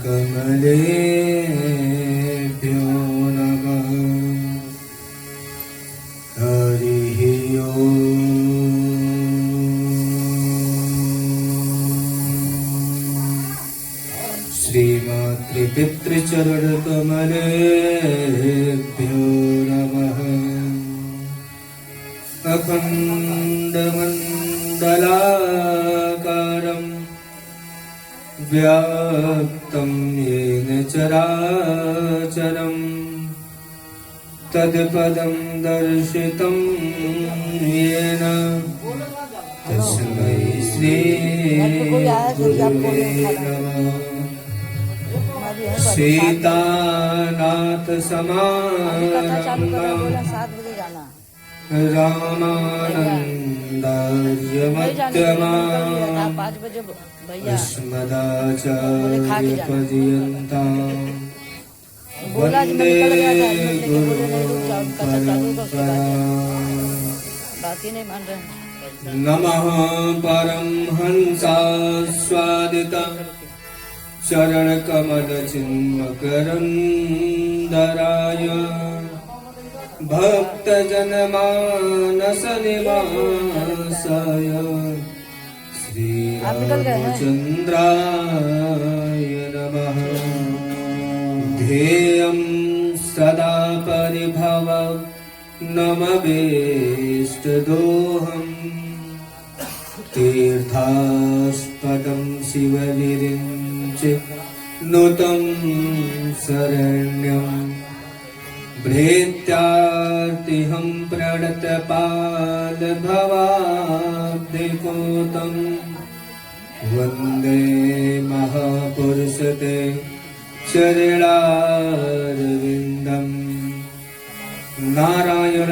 कमलेभ्यो नमः। हरिः ओम्। श्रीमातृपितृचरणकमलेभ्यो नमः। अखण्डमण्डलाकारं व्याप्तं येन चराचरं तत्पदं दर्शितं येन तस्मै श्री गुरुवे नमः। सीतानाथ समारम्भं रामानन्दार्य मध्यमाम् अस्मदाचार्यपर्यन्तां वन्दे गुरुपरम्पराम्। नमः परमहंसास्वादितं चरणकमलचिन्मकरन्दराय भक्तजनमानसनिवासाय श्रीरामचन्द्राय नमः। ध्येयं सदा परिभवग्नमभीष्टदोहम् तीर्थास्पदं शिवगिरिं नुतं शरण्यं भृत्यार्तिहं प्रणतपालभवाब्धिपूतं वन्दे महापुरुषते चरणारविन्दं। नारायण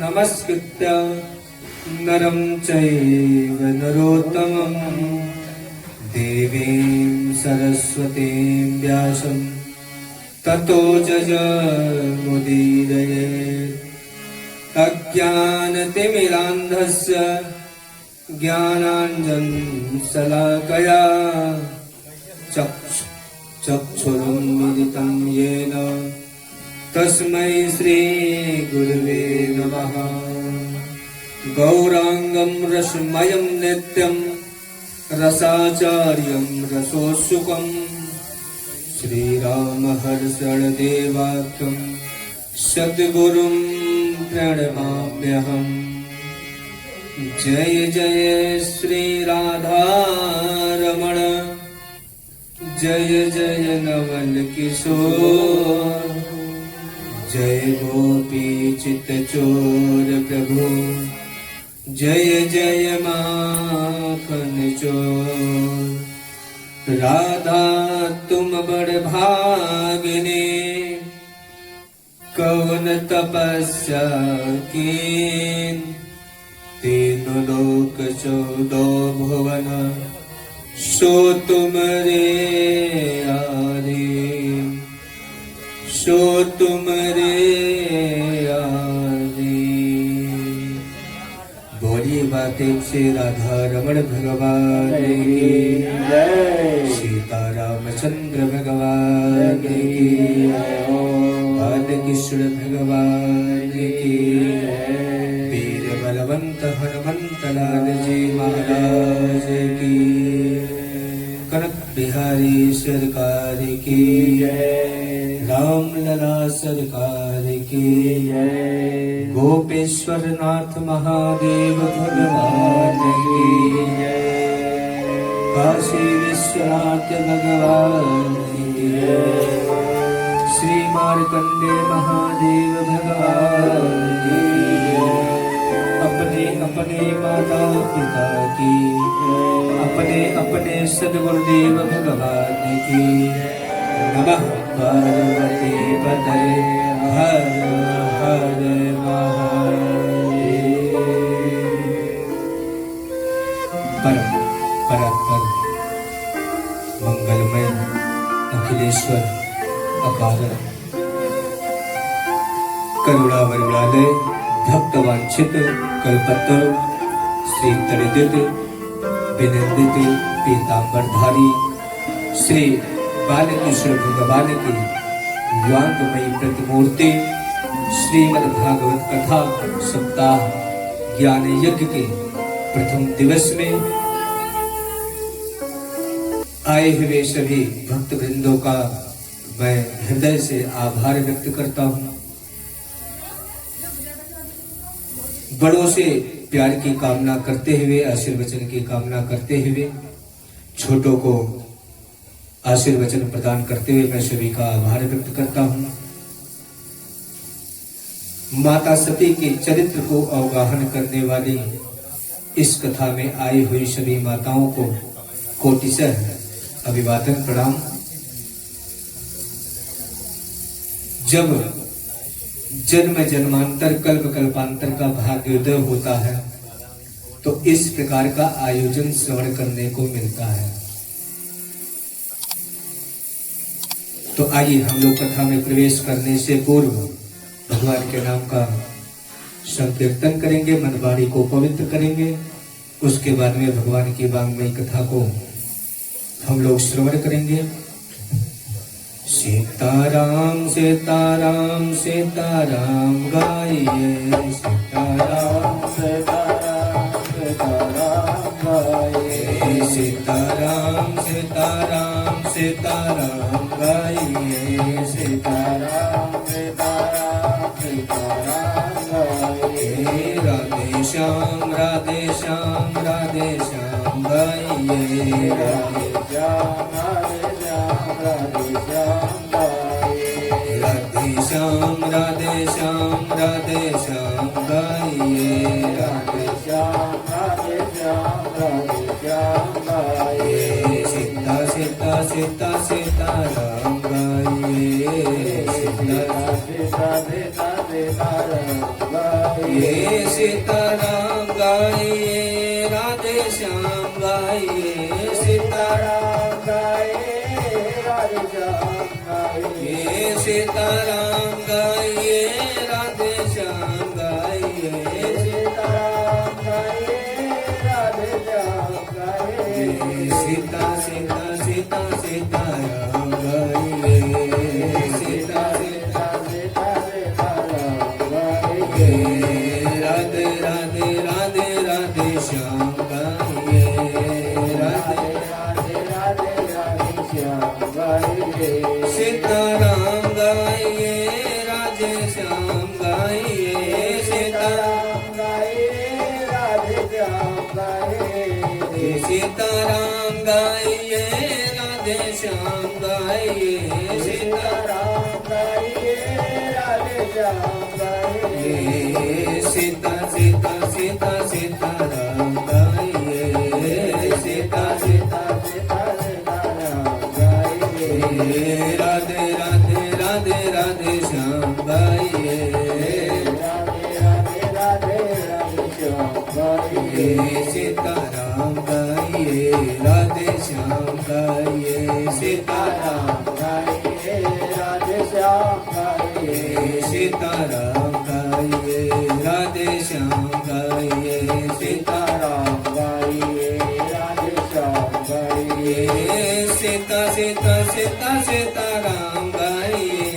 नमस्कृत्य नरं चैव नरोत्तमं देवीं सरस्वतीं व्यासं ततो जयमुदीरयेत्। अज्ञानतिमिरान्धस्य ज्ञानाञ्जनशलाकया चक्षुरुन्मिलितं येन तस्मै श्रीगुरुवे नमः। गौराङ्गं रसमयं नित्यं रसाचार्यं रसोत्सुकं श्रीरामहर्षणदेवाख्यं सद्गुरुं प्रणमाम्यहम्। जय जय श्रीराधारमण जय जय नवल किशोर जय गोपी चित्तचोर प्रभु जय जय माखन चोर। राधा तुम बड़ भागिनी कौन तपस्या कीन तीनों लोक चौदो भुवन सो तुमरे आधीन सो तुमरे आधीन। बोलिए बातें से राधा रमण भगवान की जय। सीता रामचंद्र भगवान की जय। बालकृष्ण भगवान की जय। वीर बलवंत हनुमंत लाल जी महाराज की। कनक बिहारी सरकार की जय। राम लला सरकार की जय। गोपेश्वर नाथ महादेव भगवान की जय। काशी विश्वनाथ भगवान की जय। श्री मार्कंडे महादेव भगवान की जय। अपने अपने माता पिता की अपने अपने सद्गुरुदेव भगवान की नमः। पार्वती पते हर हर महादेव। परम परात्पर मंगलमय अखिलेश्वर अपार करुणा वरुणालय भक्तवांछित कल्पत्र श्री तड़िदित विनिंदित पीतांबरधारी श्री बालकेश्वर भगवान की वांगमयी प्रतिमूर्ति श्रीमद् भागवत कथा सप्ताह ज्ञान यज्ञ के प्रथम दिवस में आए हुए सभी भक्त वृंदों का मैं हृदय से आभार व्यक्त करता हूँ। बड़ों से प्यार की कामना करते हुए, आशीर्वचन की कामना करते हुए, छोटों को आशीर्वचन प्रदान करते हुए मैं सभी का आभार व्यक्त करता हूँ। माता सती के चरित्र को अवगाहन करने वाली इस कथा में आई हुई सभी माताओं को कोटिशः अभिवादन प्रणाम। जब जन्म जन्मांतर कल्प कल्पांतर का भाग्योदय होता है तो इस प्रकार का आयोजन श्रवण करने को मिलता है। तो आइए हम लोग कथा में प्रवेश करने से पूर्व भगवान के नाम का संकीर्तन करेंगे, मन वाणी को पवित्र करेंगे। उसके बाद में भगवान की वांगमयी कथा को हम लोग श्रवण करेंगे। सीताराम सीताराम सीताराम गाइए, सीताराम सीताराम सीताराम गाइए, सीताराम सीताराम सीताराम गाइए, सीताराम सीताराम सीताराम गाइए, राधे श्याम राधे श्याम राधे श्याम गाइए, राधे श्याम राधे श्याम राधे श्याम गाइए, राधे श्याम राधे श्याम राधे श्याम गाइए, राधे श्याम राधे श्याम राधे श्याम गाइए, सीता सीता सीता सीताराम गाइए, सीता सीता सीता सीताराम गाइए, सीताराम गाइए, राधे श्याम गाइए, सीताराम गाइए, राधे श्याम गाइए, सीताराम गाइए, राधे श्याम गाइए, सीताराम गाइए, राधे श्याम गाइए, सीता सीता सीता सीताराम गाइए, सीता सीता सीता सीताराम गाइए, राधे राधे राधे राधे श्याम गाइए, राधे राधे राधे राधे श्याम गाइए, सीताराम गाइए, राधे श्याम गाइए, सीताराम गाइए, राधे श्याम गाइए, सीताराम गाइए, राधे श्याम गाइए, सीताराम गाइए, राधे श्याम गाइए, सीता सीता सीता सीताराम गाइए, सीता सीता सीता सीताराम गाइए, राधे राधे राधे राधे श्याम गाइए, राधे राधे राधे राधे श्याम गाइए, सीताराम गाइए, राधे श्याम गाइए, सीताराम गाइए, राधे श्याम गाइए, सीताराम गाइए, राधे श्याम गाइए, सीताराम गाइए, राधे श्याम गाइए, सीता सीता सीता सीताराम गाइए,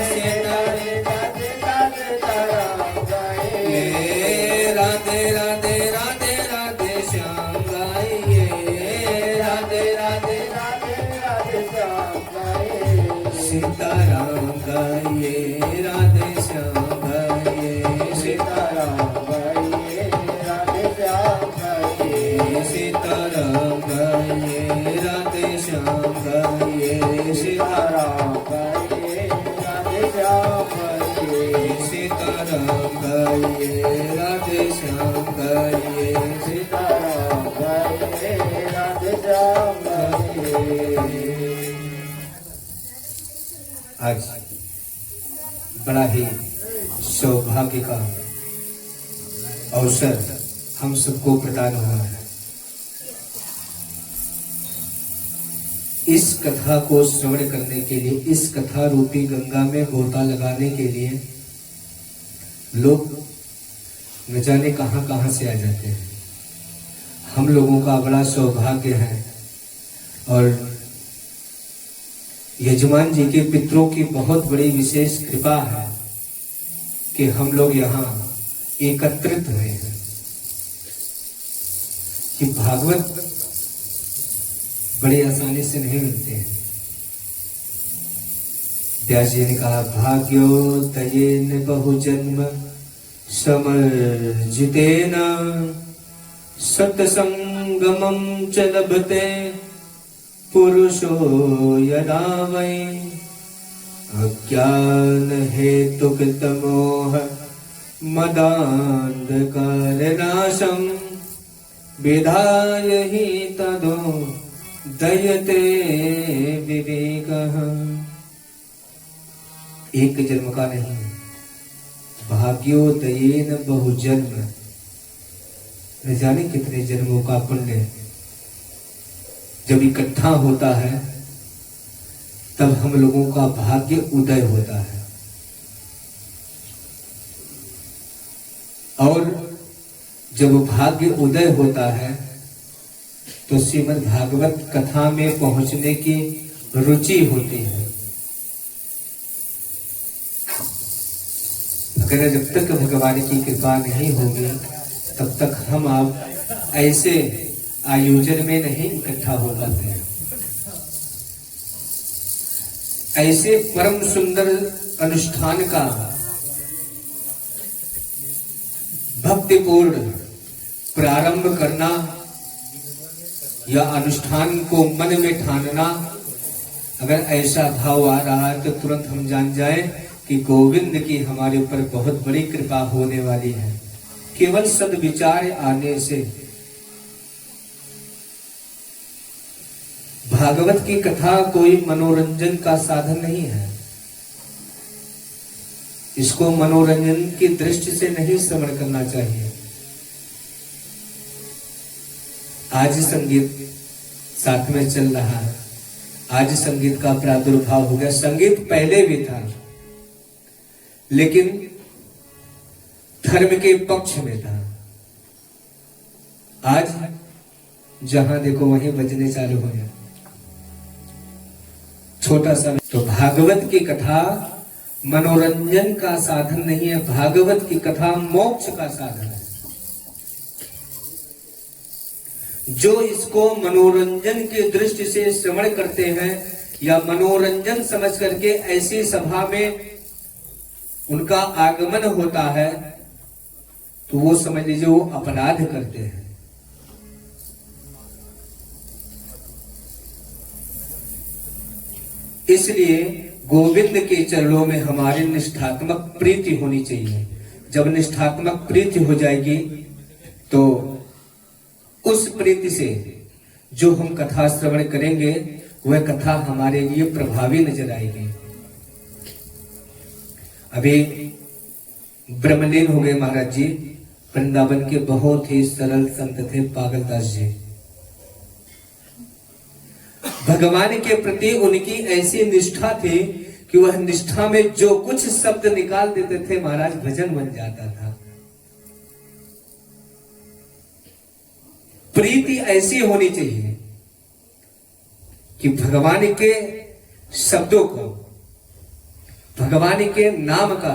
सीता सीता सीता सीताराम गाइए, राधे राधे राधे राधे श्याम गाइए, राधे राधे राधे राधे श्याम गाइए, सीताराम गाइए, राधे श्याम गाइए, सीताराम गाइए, राधे श्याम गाइए, सीताराम गाइए, राधे श्याम गाइए, सीताराम गाइए, राधे श्याम गाइए, सीताराम गाइए, राधे श्याम गाइए, सीताराम गाइए, राधे श्याम गाइए। आज बड़ा ही सौभाग्य का अवसर हम सबको प्रदान हुआ है। इस कथा को श्रवण करने के लिए, इस कथा रूपी गंगा में गोता लगाने के लिए लोग न जाने कहां कहां से आ जाते हैं। हम लोगों का बड़ा सौभाग्य है और यजमान जी के पितरों की बहुत बड़ी विशेष कृपा है कि हम लोग यहाँ एकत्रित हुए हैं। कि भागवत बड़ी आसानी से नहीं मिलते हैं। व्यास जी ने कहा भाग्योदयेन बहुजन्म समर्जितेन सत्संगमं च लभते पुरुषो यदा वै अज्ञान हेतुकृत मोह मदान्धकारनाशं विधाय हि तदो दयते विवेकः। एक जन्म का नहीं, भाग्योदयेन बहुजन्म, न जाने कितने जन्मों का पुण्य जब इकट्ठा होता है तब हम लोगों का भाग्य उदय होता है। और जब भाग्य उदय होता है तो श्रीमद् भागवत कथा में पहुंचने की रुचि होती है। अगर जब तक भगवान की कृपा नहीं होगी तब तक हम आप ऐसे आयोजन में नहीं इकट्ठा हो पाते हैं। ऐसे परम सुंदर अनुष्ठान का भक्तिपूर्ण प्रारंभ करना या अनुष्ठान को मन में ठानना, अगर ऐसा भाव आ रहा है तो तुरंत हम जान जाएं कि गोविंद की हमारे ऊपर बहुत बड़ी कृपा होने वाली है। केवल सद्विचार आने से भागवत की कथा कोई मनोरंजन का साधन नहीं है। इसको मनोरंजन की दृष्टि से नहीं श्रवण करना चाहिए। आज संगीत साथ में चल रहा है, आज संगीत का प्रादुर्भाव हो गया। संगीत पहले भी था लेकिन धर्म के पक्ष में था। आज जहां देखो वहीं बजने चालू हो गया। छोटा सा तो भागवत की कथा मनोरंजन का साधन नहीं है, भागवत की कथा मोक्ष का साधन है। जो इसको मनोरंजन की दृष्टि से श्रवण करते हैं या मनोरंजन समझ करके ऐसी सभा में उनका आगमन होता है तो वो समझ लीजिए वो अपराध करते हैं। इसलिए गोविंद के चरणों में हमारी निष्ठात्मक प्रीति होनी चाहिए। जब निष्ठात्मक प्रीति हो जाएगी तो उस प्रीति से जो हम कथा श्रवण करेंगे वह कथा हमारे लिए प्रभावी नजर आएगी। अभी ब्रह्मलीन हो गए महाराज जी, वृंदावन के बहुत ही सरल संत थे पागलदास जी। भगवान के प्रति उनकी ऐसी निष्ठा थी कि वह निष्ठा में जो कुछ शब्द निकाल देते थे महाराज भजन बन जाता था। प्रीति ऐसी होनी चाहिए कि भगवान के शब्दों को, भगवान के नाम का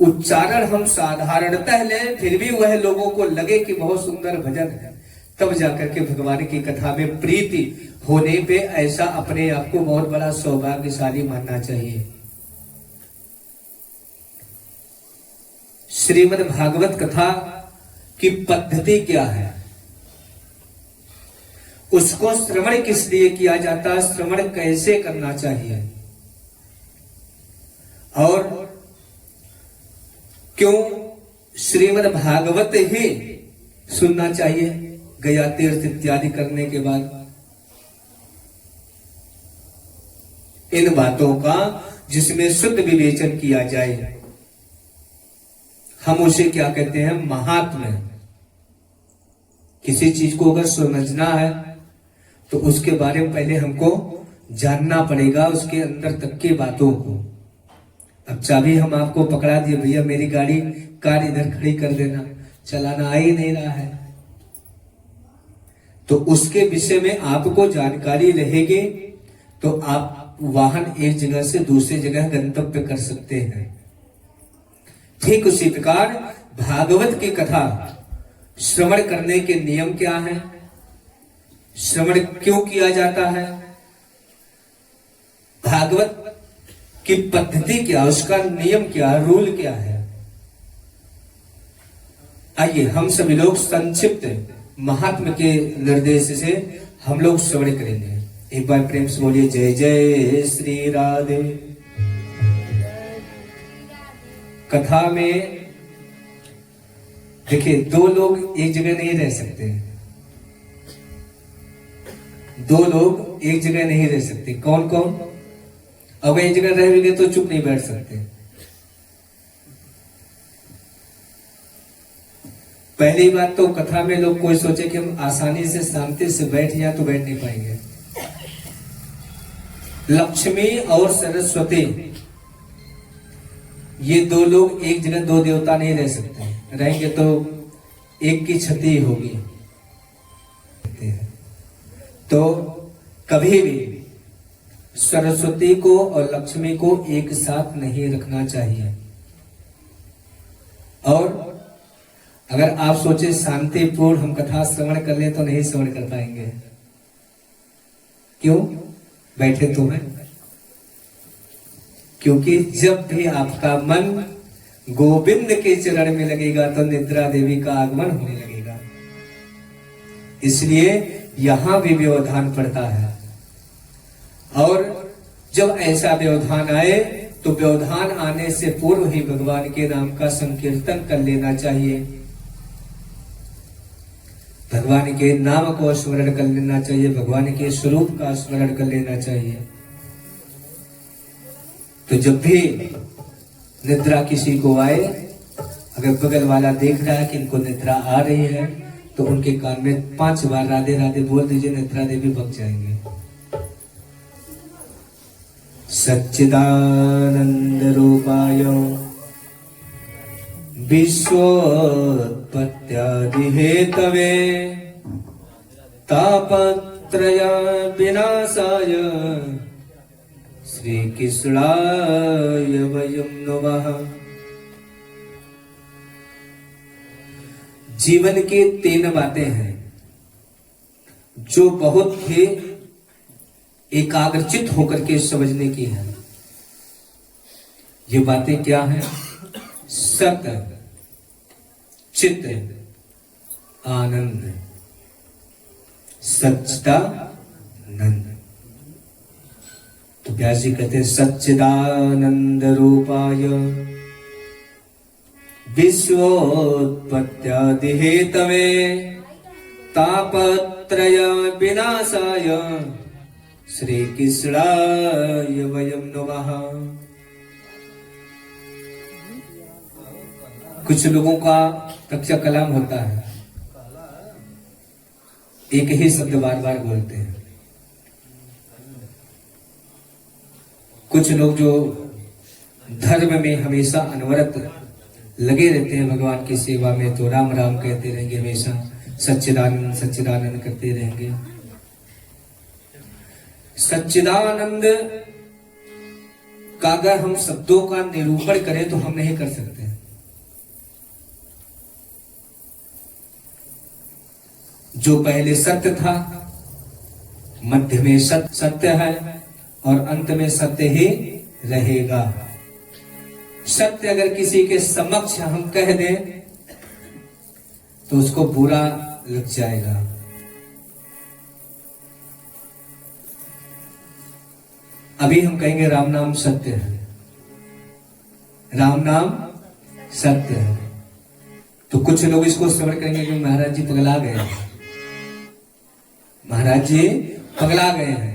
उच्चारण हम साधारणतः ले, फिर भी वह लोगों को लगे कि बहुत सुंदर भजन है, तब जाकर के भगवान की कथा में प्रीति होने पे ऐसा अपने आप को बहुत बड़ा सौभाग्यशाली मानना चाहिए। श्रीमद् भागवत कथा की पद्धति क्या है, उसको श्रवण किस लिए किया जाता है, श्रवण कैसे करना चाहिए और क्यों श्रीमद् भागवत ही सुनना चाहिए गया तीर्थ इत्यादि करने के बाद। इन बातों का जिसमें शुद्ध विवेचन किया जाए, हम उसे क्या कहते हैं, महात्म्य। किसी चीज को अगर समझना है तो उसके बारे में पहले हमको जानना पड़ेगा, उसके अंदर तक की बातों को। अब चाबी हम आपको पकड़ा दिए, भैया मेरी गाड़ी कार इधर खड़ी कर देना, चलाना आ ही नहीं रहा है, तो उसके विषय में आपको जानकारी रहेगी तो आप वाहन एक जगह से दूसरी जगह गंतव्य कर सकते हैं। ठीक उसी प्रकार भागवत की कथा श्रवण करने के नियम क्या है, श्रवण क्यों किया जाता है, भागवत की पद्धति क्या, उसका नियम क्या, रूल क्या है, आइए हम सभी लोग संक्षिप्त महात्मा के निर्देश से हम लोग श्रवण करेंगे। एक बार प्रेम से बोलिए जय जय श्री राधे। कथा में देखिए, दो लोग एक जगह नहीं रह सकते, दो लोग एक जगह नहीं रह सकते। कौन कौन? अगर एक जगह रहेंगे तो चुप नहीं बैठ सकते। पहली बात तो कथा में लोग कोई सोचे कि हम आसानी से शांति से बैठ जाए तो बैठ नहीं पाएंगे। लक्ष्मी और सरस्वती ये दो लोग एक जगह, दो देवता नहीं रह सकते, रहेंगे तो एक की क्षति होगी। तो कभी भी सरस्वती को और लक्ष्मी को एक साथ नहीं रखना चाहिए। और अगर आप सोचे शांतिपूर्ण हम कथा श्रवण कर ले तो नहीं श्रवण कर पाएंगे। क्यों? बैठे तो हैं, क्योंकि जब भी आपका मन गोविंद के चरण में लगेगा तो निद्रा देवी का आगमन होने लगेगा। इसलिए यहां भी व्यवधान पड़ता है। और जब ऐसा व्यवधान आए तो व्यवधान आने से पूर्व ही भगवान के नाम का संकीर्तन कर लेना चाहिए, भगवान के नाम को स्मरण कर लेना चाहिए, भगवान के स्वरूप का स्मरण कर लेना चाहिए। तो जब भी निद्रा किसी को आए, अगर बगल वाला देख रहा है कि इनको निद्रा आ रही है तो उनके कान में 5 बार राधे राधे बोल दीजिए, निद्रा देवी भग जाएंगे। सच्चिदानंद रूपाय विश्वोत्पत्त्यादि हेतवे तापत्रय विनाशाय श्री कृष्णाय वयं नमः। जीवन की 3 बातें हैं जो बहुत ही एकाग्रचित होकर के समझने की है। ये बातें क्या हैं? सत, चित, आनंद। सच्चिदानंद। तो व्यास जी कहते हैं सच्चिदानंद रूपाय विश्वोत्पत्त्यादि हेतवे तापत्रय विनाशाय श्री कृष्णाय वयं नमः। कुछ लोगों का कच्चा कलाम होता है, एक ही शब्द बार बार बोलते हैं। कुछ लोग जो धर्म में हमेशा अनवरत लगे रहते हैं भगवान की सेवा में, तो राम राम कहते रहेंगे, हमेशा सच्चिदानंद सच्चिदानंद करते रहेंगे। सच्चिदानंद का अगर हम शब्दों का निरूपण करें तो हम नहीं कर सकते। जो पहले सत्य था, मध्य में सत्य है और अंत में सत्य ही रहेगा। सत्य अगर किसी के समक्ष हम कह दें तो उसको बुरा लग जाएगा। अभी हम कहेंगे राम नाम सत्य है, राम नाम सत्य है, तो कुछ लोग इसको श्रवण करेंगे कि महाराज जी पगला गए हैं, महाराज जी पगला गए हैं।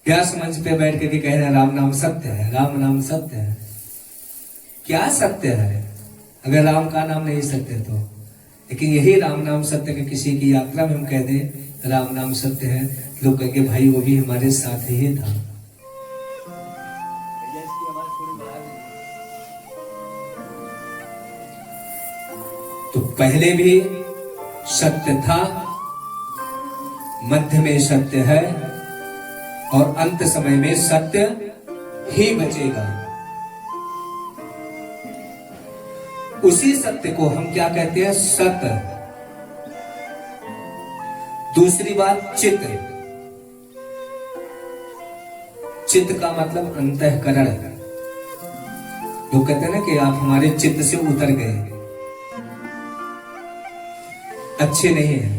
व्यास मंच पे बैठ के कह रहे हैं राम नाम सत्य है, राम नाम सत्य है। क्या सत्य है अगर राम का नाम नहीं सत्य तो? लेकिन यही राम नाम सत्य के किसी की यात्रा में हम कह दें राम नाम सत्य है, लोग कहेंगे भाई वो भी हमारे साथ ही था। तो पहले भी सत्य था, मध्य में सत्य है और अंत समय में सत्य ही बचेगा। उसी सत्य को हम क्या कहते हैं? सत्य। दूसरी बात चित्त। चित्त का मतलब अंतःकरण। लोग कहते हैं ना कि आप हमारे चित्त से उतर गए, अच्छे नहीं है।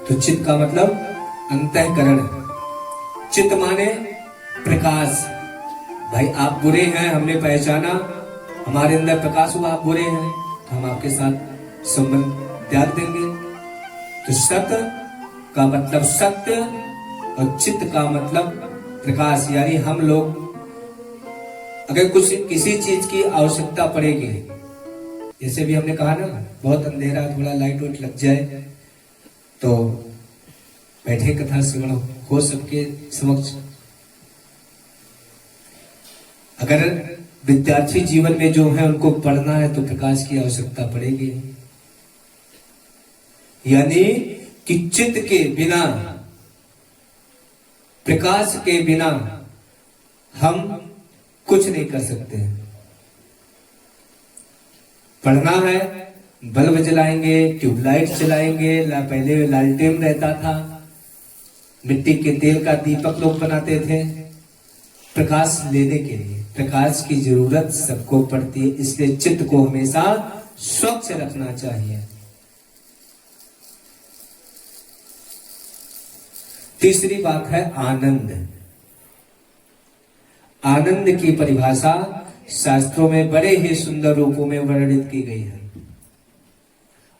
तो चित्त का मतलब अंतःकरण। चित्त माने प्रकाश। भाई आप बुरे हैं, हमने पहचाना, हमारे अंदर प्रकाश हुआ, आप बुरे हैं, तो हम आपके साथ संबंध त्याग देंगे। तो सत्य का मतलब सत्य और चित्त का मतलब प्रकाश। यानी हम लोग अगर कुछ किसी चीज की आवश्यकता पड़ेगी, जैसे भी हमने कहा ना, बहुत अंधेरा, थोड़ा लाइट वाइट लग जाए तो बैठे कथा श्रवण हो सबके समक्ष। अगर विद्यार्थी जीवन में जो है उनको पढ़ना है तो प्रकाश की आवश्यकता पड़ेगी। यानी कि चित्त के बिना, प्रकाश के बिना हम कुछ नहीं कर सकते। पढ़ना है, बल्ब जलाएंगे, ट्यूबलाइट जलाएंगे, पहले लालटेन रहता था, मिट्टी के तेल का दीपक लोग बनाते थे प्रकाश लेने के लिए। प्रकाश की जरूरत सबको पड़ती है, इसलिए चित्त को हमेशा स्वच्छ रखना चाहिए। तीसरी बात है आनंद। आनंद की परिभाषा शास्त्रों में बड़े ही सुंदर रूपों में वर्णित की गई है।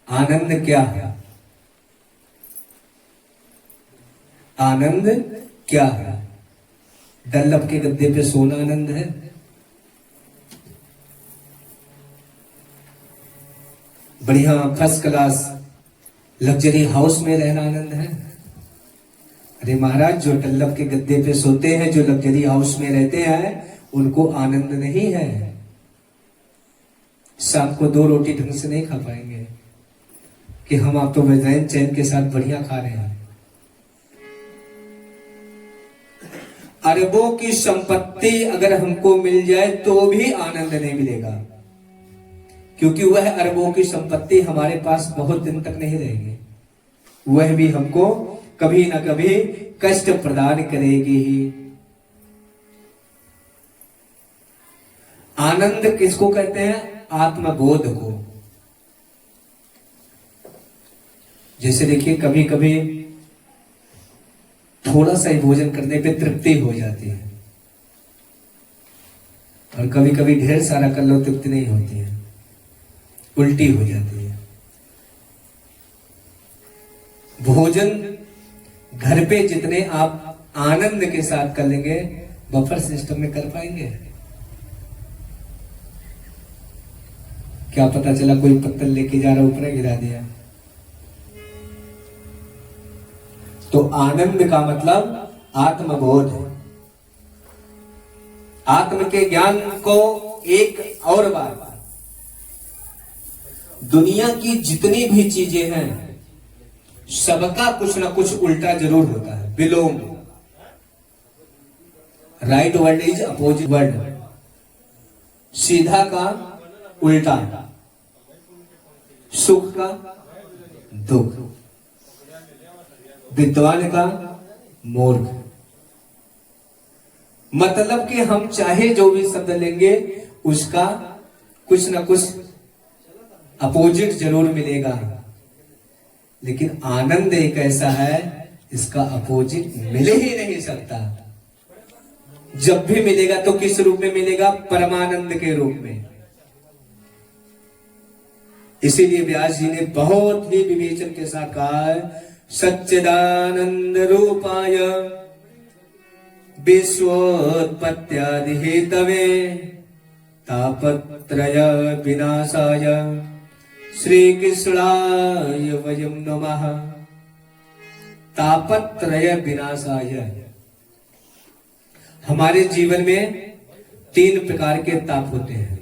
आनंद क्या है? आनंद क्या है? डल्लभ के गद्दे पे सोना आनंद है? बढ़िया फर्स्ट क्लास लग्जरी हाउस में रहना आनंद है? अरे महाराज, जो डल्लभ के गद्दे पे सोते हैं, जो लग्जरी हाउस में रहते हैं, उनको आनंद नहीं है। शाम को 2 रोटी ढंग से नहीं खा पाएंगे कि हम आप तो वैन चैन के साथ बढ़िया खा रहे हैं। अरबों की संपत्ति अगर हमको मिल जाए तो भी आनंद नहीं मिलेगा, क्योंकि वह अरबों की संपत्ति हमारे पास बहुत दिन तक नहीं रहेगी। वह भी हमको कभी ना कभी कष्ट प्रदान करेगी ही। आनंद किसको कहते हैं? आत्मबोध को। जैसे देखिए, कभी कभी थोड़ा सा ही भोजन करने पे तृप्ति हो जाती है, और कभी कभी ढेर सारा कर लो तृप्ति नहीं होती है, उल्टी हो जाती है। भोजन घर पे जितने आप आनंद के साथ कर लेंगे, बफर सिस्टम में कर पाएंगे? क्या पता चला कोई पत्तल लेके जा रहा, ऊपर गिरा दिया। तो आनंद का मतलब आत्मबोध। आत्म के ज्ञान को एक और बार, दुनिया की जितनी भी चीजें हैं सबका कुछ ना कुछ उल्टा जरूर होता है। विलोम। Right word is opposite word. सीधा का उल्टा, सुख का दुख, विद्वान का मूर्ख। मतलब कि हम चाहे जो भी शब्द लेंगे उसका कुछ ना कुछ अपोजिट जरूर मिलेगा। लेकिन आनंद एक ऐसा है, इसका अपोजिट मिल ही नहीं सकता। जब भी मिलेगा तो किस रूप में मिलेगा? परमानंद के रूप में। इसीलिए व्यास जी ने बहुत ही विवेचन के साथ कहा है, सच्चिदानंद रूपाय विश्वोत्पत्त्यादि हेतवे तापत्रय विनाशाय श्री कृष्णाय वयं नमः। तापत्रय विनाशाय। हमारे जीवन में 3 प्रकार के ताप होते हैं,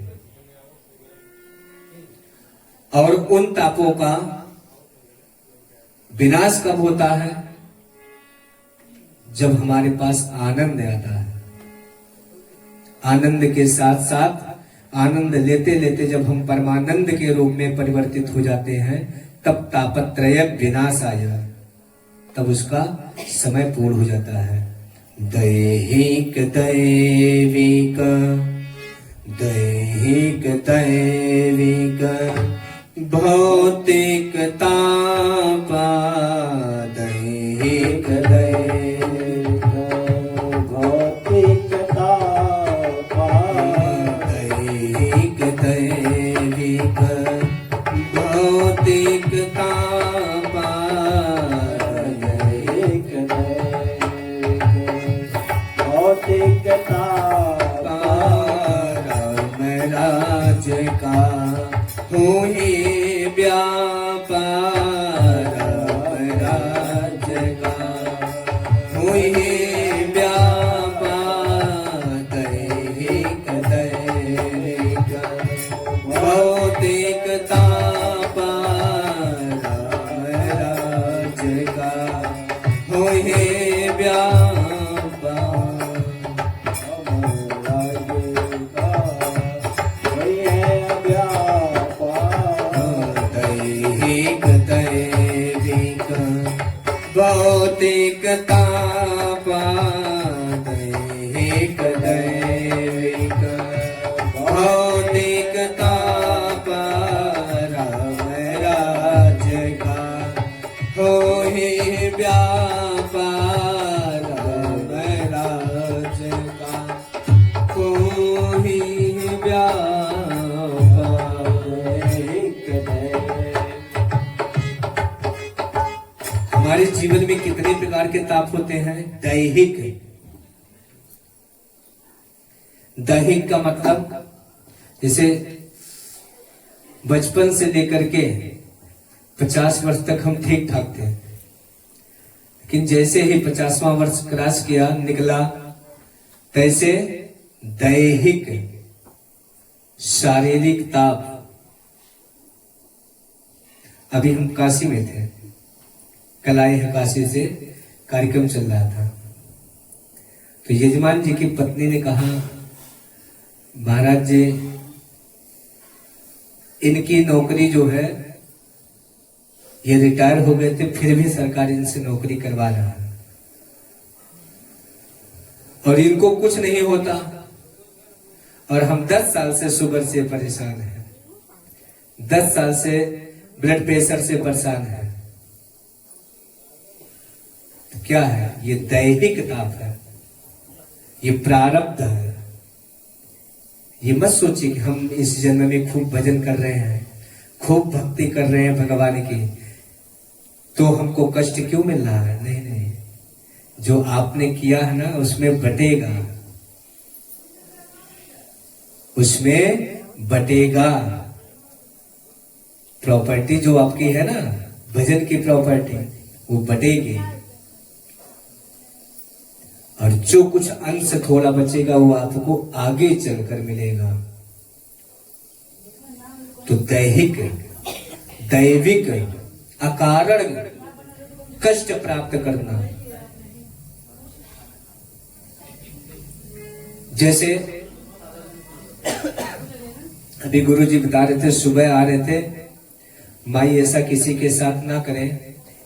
और उन तापों का विनाश कब होता है? जब हमारे पास आनंद आता है, आनंद के साथ साथ आनंद लेते लेते जब हम परमानंद के रूप में परिवर्तित हो जाते हैं, तब तापत्रय विनाश आया, तब उसका समय पूर्ण हो जाता है। दैहिक दैविक दैहिक दैविक भौतिक तापा, दैहिक दैविक भौतिक तापा, दैहिक दैविक भौतिक तापा, दैहिक दैविक भौतिक तापा, राम राज का हुई व्यापार, राम राज का हुई व्यापार, दैहिक दैविक भौतिक तापा, राम राज का हुई व्यापार, भौतिक तापा, दैहिक दैविक भौतिक तापा, राम राज का होहि व्यापार, राम राज का होहि व्यापार, दैहिक दैविक। हमारे जीवन में कितने प्रकार के ताप होते हैं? दैहिक। दैहिक का मतलब जैसे बचपन से लेकर के 50 वर्ष तक हम ठीक ठाक थे, लेकिन जैसे ही 50वां वर्ष क्रॉस किया निकला, तैसे दैहिक शारीरिक ताप। अभी हम काशी में थे, कल आए हैं काशी से, कार्यक्रम चल रहा था, तो यजमान जी की पत्नी ने कहा, महाराज जी इनकी नौकरी जो है, ये रिटायर हो गए थे, फिर भी सरकार इनसे नौकरी करवा रहा है और इनको कुछ नहीं होता, और हम 10 साल से शुगर से परेशान हैं, 10 साल से ब्लड प्रेशर से परेशान हैं। क्या है? ये दैहिक ताप है, ये प्रारब्ध है। ये मत सोचिए कि हम इस जन्म में खूब भजन कर रहे हैं, खूब भक्ति कर रहे हैं भगवान की, तो हमको कष्ट क्यों मिल रहा है? नहीं नहीं, जो आपने किया है ना उसमें बटेगा, उसमें बटेगा। प्रॉपर्टी जो आपकी है ना, भजन की प्रॉपर्टी, वो बटेगी, और जो कुछ अंश थोड़ा बचेगा वो आपको आगे चलकर मिलेगा। तो दैहिक दैविक अकारण कष्ट प्राप्त करना, जैसे अभी गुरु जी बता रहे थे, सुबह आ रहे थे, माई ऐसा किसी के साथ ना करें।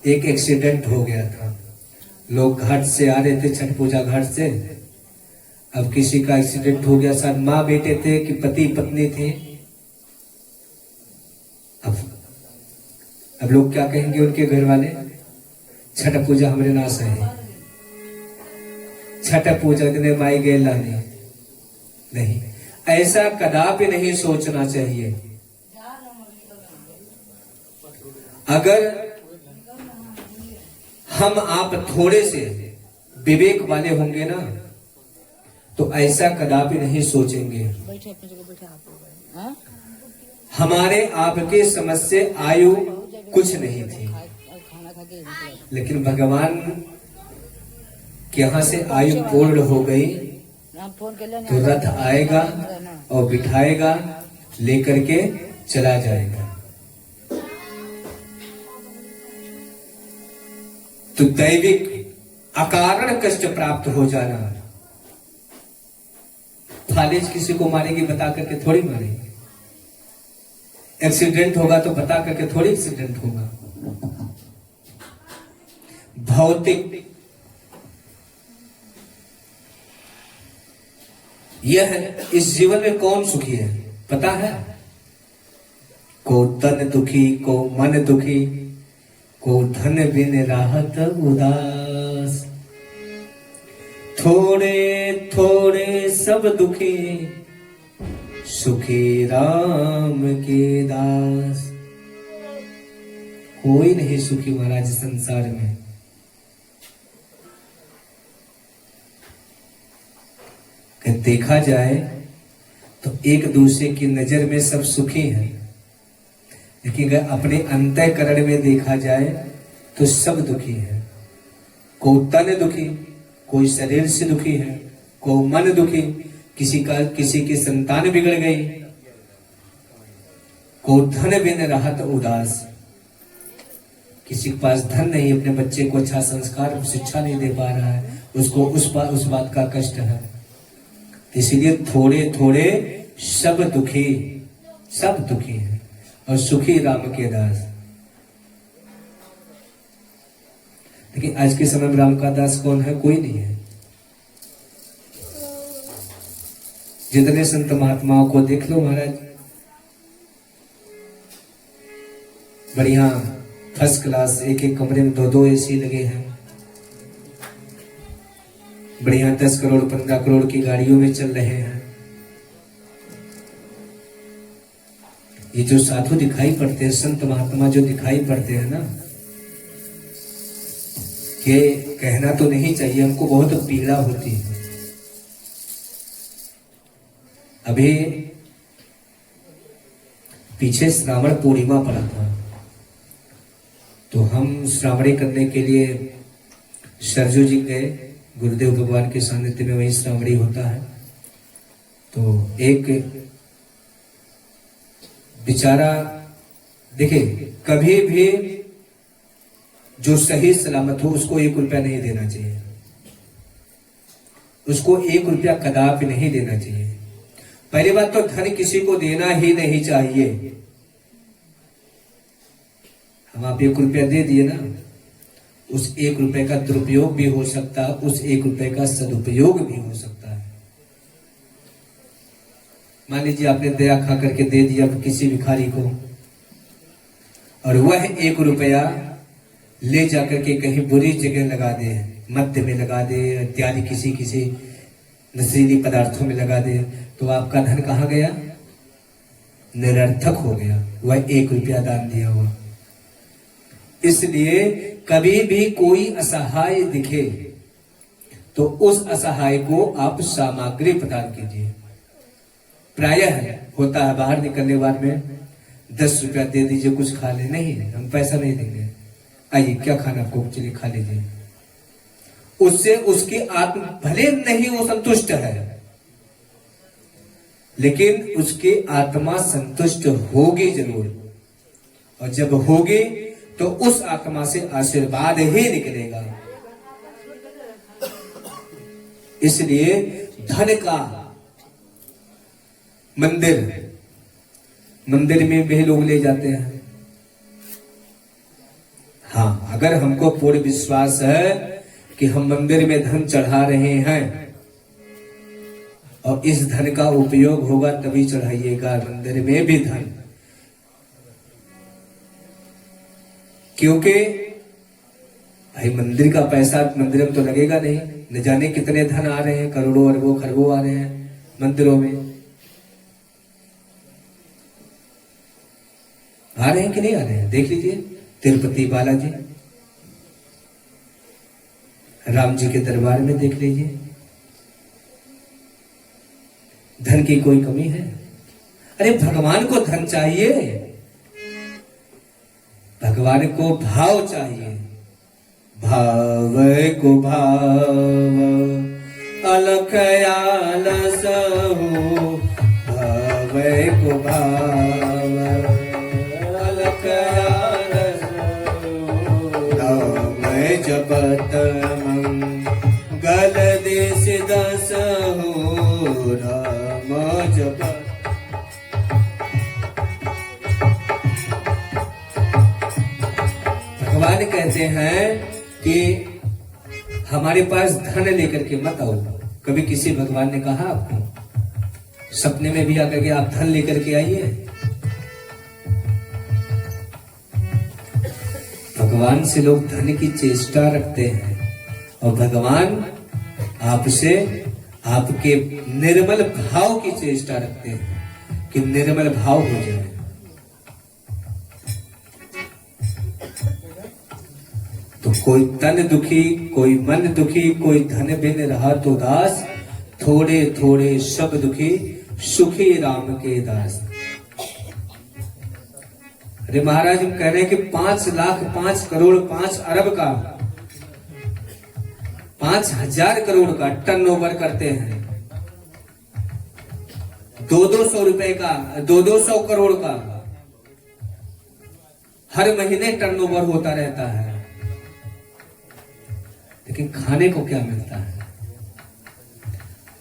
एक एक्सीडेंट हो गया था, लोग घाट से आ रहे थे, छठ पूजा घाट से, अब किसी का एक्सीडेंट हो गया, शायद माँ बेटे थे कि पति पत्नी थे। अब लोग क्या कहेंगे उनके घर वाले, छठ पूजा हमरे नाश है, छठ पूजा दिन माई गए लाने। नहीं, ऐसा कदापि नहीं सोचना चाहिए। अगर हम आप थोड़े से विवेक वाले होंगे ना, तो ऐसा कदापि नहीं सोचेंगे। हमारे आपके समझ से आयु कुछ नहीं थी, लेकिन भगवान के यहाँ से आयु पूर्ण हो गई, तो रथ आएगा और बिठाएगा, लेकर के चला जाएगा। तो दैविक अकारण कष्ट प्राप्त हो जाना। फालिज किसी को मारेगी बता करके थोड़ी मारेगी। एक्सीडेंट होगा तो बता करके थोड़ी एक्सीडेंट होगा। भौतिक यह है। इस जीवन में कौन सुखी है पता है? को तन दुखी, को मन दुखी, को धन बिन राहत उदास। थोड़े थोड़े सब दुखी, सुखी राम के दास। कोई नहीं सुखी महाराज संसार में। देखा जाए तो एक दूसरे की नजर में सब सुखी हैं, लेकिन अगर अपने अंतःकरण में देखा जाए तो सब दुखी है। कोई तन दुखी, कोई शरीर से दुखी है, कोई मन दुखी, किसी की संतान बिगड़ गई, कोई धन बिन रहत उदास। किसी के पास धन नहीं, अपने बच्चे को अच्छा संस्कार शिक्षा नहीं दे पा रहा है, उसको उस बात का कष्ट है। इसीलिए थोड़े थोड़े सब दुखी हैं और सुखी राम के दास। लेकिन आज के समय में राम का दास कौन है? कोई नहीं है। जितने संत महात्माओं को देख लो महाराज, बढ़िया फर्स्ट क्लास, एक एक कमरे में 2-2 एसी लगे हैं, बढ़िया 10 करोड़ 15 करोड़ की गाड़ियों में चल रहे हैं। ये जो साधु दिखाई पड़ते हैं, संत महात्मा जो दिखाई पड़ते हैं ना, ये कहना तो नहीं चाहिए, हमको बहुत पीड़ा होती है। अभी पीछे श्रावण पूर्णिमा पड़ा था, तो हम श्रावणी करने के लिए सरजू जी गए। गुरुदेव भगवान के सानिध्य में वही श्रावणी होता है। तो एक बेचारा, देखिए कभी भी जो सही सलामत हो उसको 1 रुपया नहीं देना चाहिए, उसको 1 रुपया कदापि नहीं देना चाहिए। पहली बात तो धन किसी को देना ही नहीं चाहिए। हम आप 1 रुपया दे दिए ना, उस 1 रुपए का दुरुपयोग भी हो सकता है, उस 1 रुपए का सदुपयोग भी हो सकता है। मान लीजिए आपने दया खा करके दे दिया किसी भिखारी को, और वह 1 रुपया ले जाकर के कहीं बुरी जगह लगा दे, मद्य में लगा दे, इत्यादि किसी नशीली पदार्थों में लगा दे, तो आपका धन कहाँ गया? निरर्थक हो गया, वह 1 रुपया दान दिया हुआ। इसलिए कभी भी कोई असहाय दिखे तो उस असहाय को आप सामग्री प्रदान कीजिए। प्रायः होता है बाहर निकलने बाद में 10 रुपया दे दीजिए, कुछ खा ले। नहीं, हम पैसा नहीं देंगे, आइए क्या खाना आपको, चलिए खा लीजिए। उससे उसकी आत्मा भले नहीं वो संतुष्ट है, लेकिन उसकी आत्मा संतुष्ट होगी जरूर, और जब होगी तो उस आत्मा से आशीर्वाद ही निकलेगा। इसलिए धन का मंदिर में भी लोग ले जाते हैं। हाँ, अगर हमको पूर्ण विश्वास है कि हम मंदिर में धन चढ़ा रहे हैं और इस धन का उपयोग होगा तभी चढ़ाइएगा मंदिर में भी धन। क्योंकि भाई मंदिर का पैसा मंदिर में तो लगेगा नहीं, न जाने कितने धन आ रहे हैं, करोड़ों अरबों खरबों आ रहे हैं मंदिरों में। आ रहे हैं कि नहीं आ रहे हैं? देख लीजिए तिरुपति बालाजी, राम जी के दरबार में देख लीजिए, धन की कोई कमी है? अरे भगवान को धन चाहिए, भगवान को भाव चाहिए। भाव को भाव अलख आलस हो, भाव को भाव अलख आलस हो, नाम जपत मंगल राम जपत। भगवान कहते हैं कि हमारे पास धन लेकर के मत आओ। कभी किसी भगवान ने कहा आपको सपने में भी आकर के आप धन लेकर के आइए? भगवान से लोग धन की चेष्टा रखते हैं और भगवान आपसे आपके निर्मल भाव की चेष्टा रखते हैं कि निर्मल भाव हो जाए। तो कोई तन दुखी, कोई मन दुखी, कोई धन बिन रहा तो दास, थोड़े थोड़े सब दुखी, सुखी राम के दास। अरे महाराज, हम कह रहे हैं कि 5 लाख 5 करोड़ 5 अरब का 5,000 करोड़ का टर्नओवर करते हैं। 200 रुपए का 200 करोड़ का हर महीने टर्नओवर होता रहता है, लेकिन खाने को क्या मिलता है?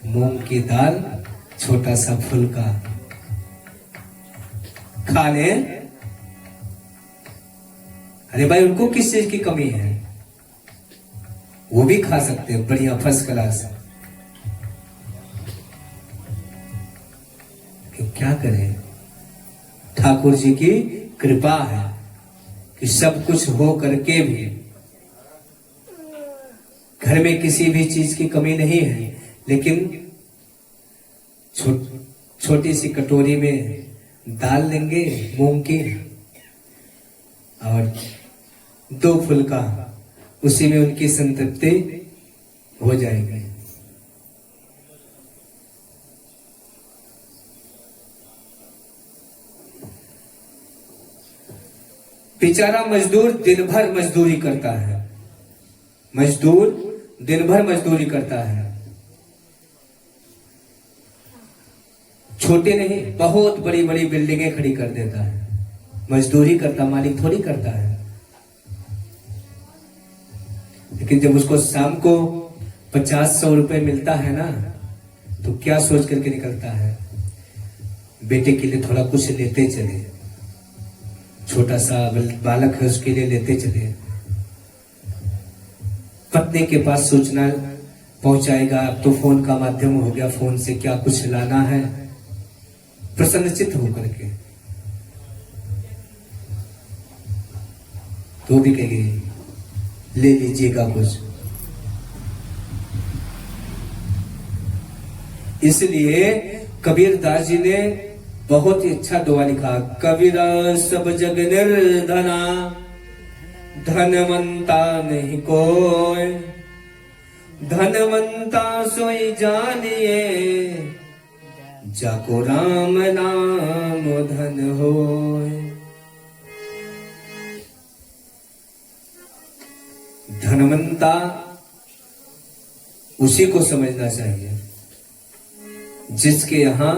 मूंग की दाल, छोटा सा फुल्का खा ले। अरे भाई, उनको किस चीज की कमी है? वो भी खा सकते हैं बढ़िया फर्स्ट क्लास। क्या करें? ठाकुर जी की कृपा है कि सब कुछ हो करके भी घर में किसी भी चीज की कमी नहीं है, लेकिन छोटी सी कटोरी में दाल लेंगे मूंग की और 2 फुल्का, उसी में उनकी संतृप्ति हो जाएगी। बेचारा मजदूर दिन भर मजदूरी करता है, मजदूर दिन भर मजदूरी करता है। छोटे नहीं, बहुत बड़ी बड़ी बिल्डिंगें खड़ी कर देता है। मजदूरी करता, मालिक थोड़ी करता है। लेकिन जब उसको शाम को 50-100 रुपए मिलता है ना, तो क्या सोच करके निकलता है? बेटे के लिए थोड़ा कुछ लेते चले, छोटा सा बालक है उसके लिए लेते चले। पत्नी के पास सूचना पहुंचाएगा, अब तो फोन का माध्यम हो गया, फोन से क्या कुछ लाना है, प्रसन्नचित्त होकर के। तो भी कहेगी ले लीजिएगा कुछ। इसलिए कबीर दास जी ने बहुत ही अच्छा दुआ लिखा। कबीरा सब जग निर्धना, धनवंता नहीं कोई, धनवंता सोई जानिए, जाको राम नाम धन होय। धनवंता उसी को समझना चाहिए जिसके यहां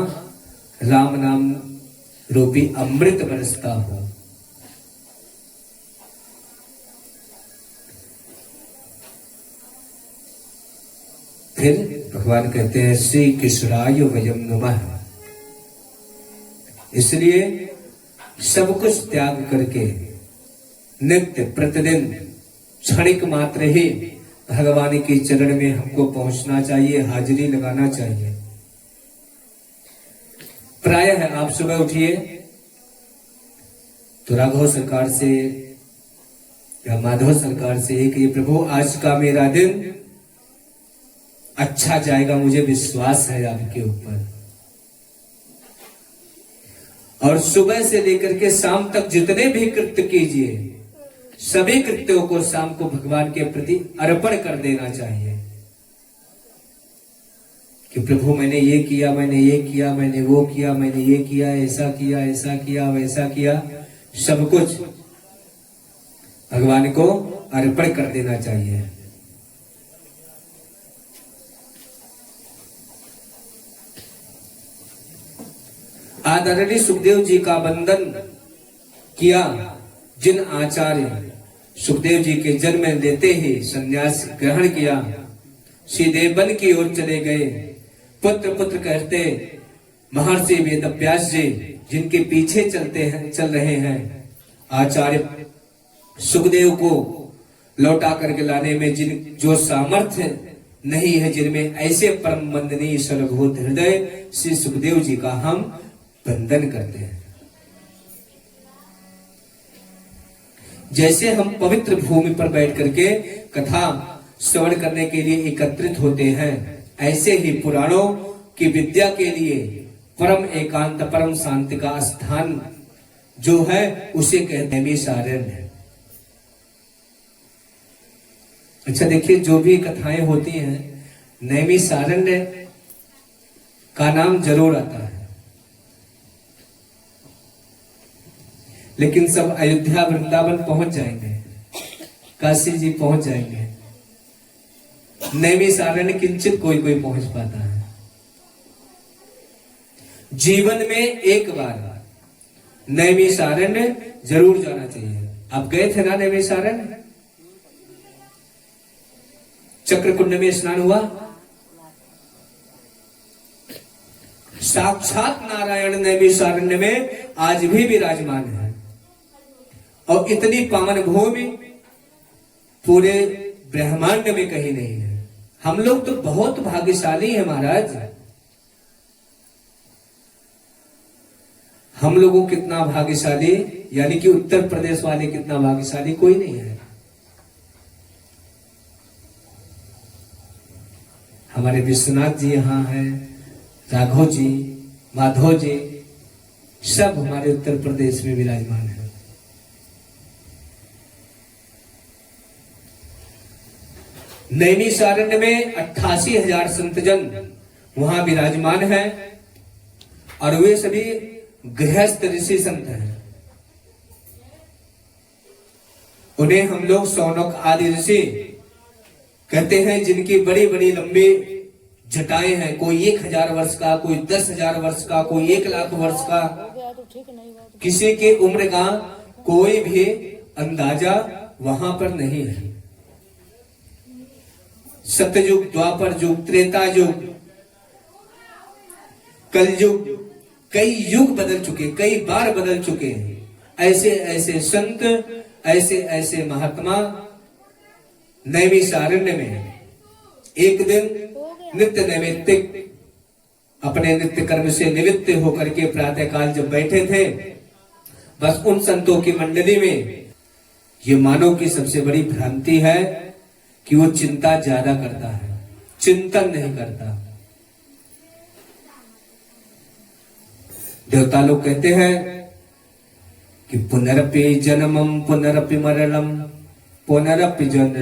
राम नाम रूपी अमृत बरसता हो। फिर भगवान कहते हैं श्री कृष्णाय वयम नमः। इसलिए सब कुछ त्याग करके नित्य प्रतिदिन क्षणिक मात्र ही भगवान के चरण में हमको पहुंचना चाहिए, हाजिरी लगाना चाहिए। प्राय है आप सुबह उठिए तो राघव सरकार से या माधव सरकार से एक, ये प्रभु आज का मेरा दिन अच्छा जाएगा, मुझे विश्वास है आपके ऊपर। और सुबह से लेकर के शाम तक जितने भी कृत्य कीजिए, सभी कृत्यों को शाम को भगवान के प्रति अर्पण कर देना चाहिए कि प्रभु मैंने ये किया, मैंने ये किया, मैंने वो किया, मैंने ये किया, ऐसा किया, ऐसा किया, वैसा किया। सब कुछ भगवान को अर्पण कर देना चाहिए। आदरणीय सुखदेव जी का वंदन किया जिन आचार्य सुखदेव जी के जन्म लेते ही संन्यास ग्रहण किया, सीधे वन की ओर चले गए। पुत्र पुत्र कहते महर्षि वेदव्यास जी, जिनके पीछे चल रहे हैं आचार्य सुखदेव को लौटा करके लाने में जो सामर्थ्य नहीं है, जिनमें ऐसे परम वंदनीय सर्वभूत हृदय श्री सुखदेव जी का हम वंदन करते हैं। जैसे हम पवित्र भूमि पर बैठ करके कथा श्रवण करने के लिए एकत्रित होते हैं, ऐसे ही पुराणों की विद्या के लिए परम एकांत परम शांति का स्थान जो है उसे कहते हैं नैमिषारण्य। अच्छा देखिए, जो भी कथाएं होती हैं नैमिषारण्य का नाम जरूर आता है, लेकिन सब अयोध्या वृंदावन पहुंच जाएंगे, काशी जी पहुंच जाएंगे, नैमिषारण्य किंचित कोई कोई पहुंच पाता है। जीवन में एक बार नैमिषारण्य जरूर जाना चाहिए। आप गए थे ना नैमिषारण्य? चक्रकुंड में स्नान हुआ, साक्षात नारायण नैमिषारण्य में आज भी विराजमान है। और इतनी पावन भूमि पूरे ब्रह्मांड में कहीं नहीं है। हम लोग तो बहुत भाग्यशाली हैं महाराज। हम लोगों कितना भाग्यशाली, यानी कि उत्तर प्रदेश वाले कितना भाग्यशाली, कोई नहीं है। हमारे विश्वनाथ जी यहाँ हैं, राघव जी, माधव जी, सब हमारे उत्तर प्रदेश में विराजमान है। नैमिषारण्य में 88,000 संतजन वहां विराजमान है और वे सभी गृहस्थ ऋषि संत हैं। उन्हें हम लोग शौनक आदि ऋषि कहते हैं, जिनकी बड़ी बड़ी लंबी जटाएं हैं। कोई 1,000 वर्ष का, कोई 10,000 वर्ष का, कोई 1,00,000 वर्ष का। किसी की उम्र का कोई भी अंदाजा वहां पर नहीं है। सतयुग, द्वापर युग, त्रेता युग, कलयुग, कई युग बदल चुके, कई बार बदल चुके हैं। ऐसे ऐसे संत, ऐसे ऐसे महात्मा नैमिषारण्य में एक दिन नित्य नैमित्तिक अपने नित्य कर्म से निवृत्त होकर के प्रातः काल जब बैठे थे, बस उन संतों की मंडली में ये मानव की सबसे बड़ी भ्रांति है कि वो चिंता ज्यादा करता है, चिंतन नहीं करता। देवता लोग कहते हैं कि पुनरपि जन्मम पुनरपि मरणम पुनरपि जन्म